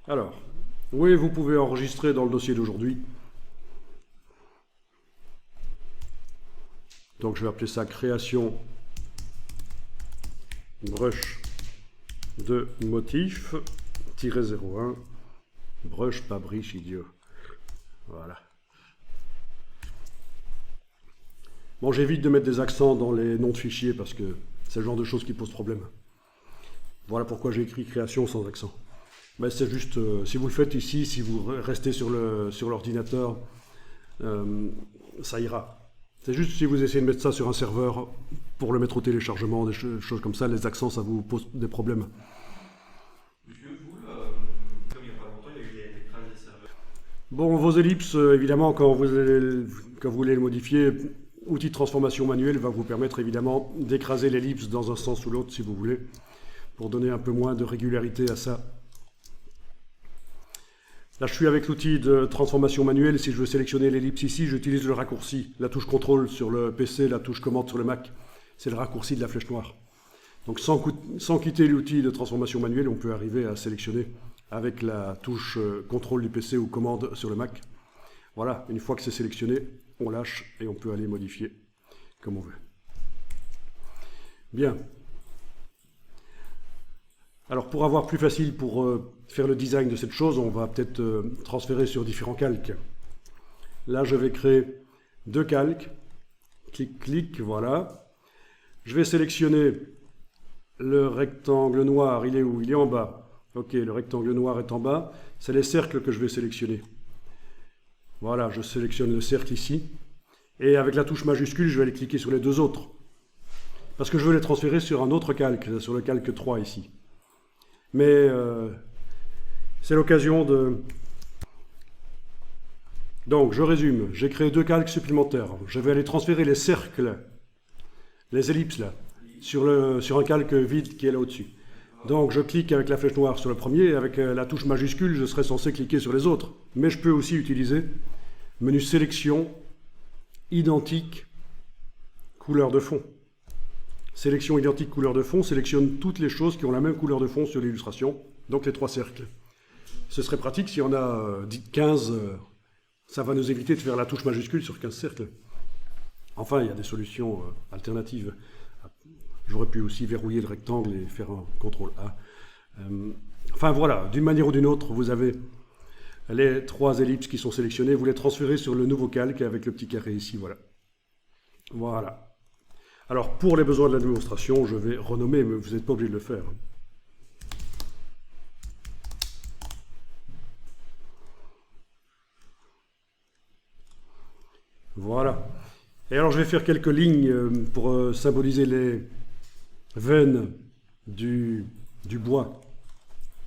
Alors, oui, vous pouvez enregistrer dans le dossier d'aujourd'hui. Donc je vais appeler ça création brush de motif -01 brush pas briche idiot. Voilà. Bon, j'évite de mettre des accents dans les noms de fichiers parce que c'est le genre de choses qui pose problème. Voilà pourquoi j'ai écrit création sans accent. Mais c'est juste, si vous le faites ici, si vous restez sur l'ordinateur, ça ira. C'est juste si vous essayez de mettre ça sur un serveur pour le mettre au téléchargement, des choses comme ça, les accents, ça vous pose des problèmes. Comme il n'y a pas longtemps, il y a eu des crashs des serveurs. Bon, vos ellipses, évidemment, quand vous voulez les modifier, outil de transformation manuelle va vous permettre évidemment d'écraser l'ellipse dans un sens ou l'autre si vous voulez, pour donner un peu moins de régularité à ça. Là, je suis avec l'outil de transformation manuelle. Si je veux sélectionner l'ellipse ici, j'utilise le raccourci. La touche contrôle sur le PC, la touche commande sur le Mac. C'est le raccourci de la flèche noire. Donc, sans quitter l'outil de transformation manuelle, on peut arriver à sélectionner avec la touche contrôle du PC ou commande sur le Mac. Voilà, une fois que c'est sélectionné, on lâche et on peut aller modifier comme on veut. Bien. Alors pour avoir plus facile pour faire le design de cette chose, on va peut-être transférer sur différents calques. Là, je vais créer deux calques. Clic, clic, voilà. Je vais sélectionner le rectangle noir. Il est où? Il est en bas. Ok, le rectangle noir est en bas. C'est les cercles que je vais sélectionner. Voilà, je sélectionne le cercle ici. Et avec la touche majuscule, je vais aller cliquer sur les deux autres. Parce que je veux les transférer sur un autre calque, sur le calque 3 ici. Mais c'est l'occasion de... Donc, je résume. J'ai créé deux calques supplémentaires. Je vais aller transférer les cercles, les ellipses là, sur un calque vide qui est là au-dessus. Donc, je clique avec la flèche noire sur le premier et avec la touche majuscule, je serai censé cliquer sur les autres. Mais je peux aussi utiliser menu sélection, identique, couleur de fond. Sélection identique couleur de fond sélectionne toutes les choses qui ont la même couleur de fond sur l'illustration, donc les trois cercles. Ce serait pratique si on a 15, ça va nous éviter de faire la touche majuscule sur 15 cercles. Enfin, il y a des solutions alternatives. J'aurais pu aussi verrouiller le rectangle et faire un CTRL A. Enfin voilà, d'une manière ou d'une autre, vous avez les trois ellipses qui sont sélectionnées, vous les transférez sur le nouveau calque avec le petit carré ici, voilà. Voilà. Alors, pour les besoins de la démonstration, je vais renommer, mais vous n'êtes pas obligé de le faire. Voilà. Et alors, je vais faire quelques lignes pour symboliser les veines du bois.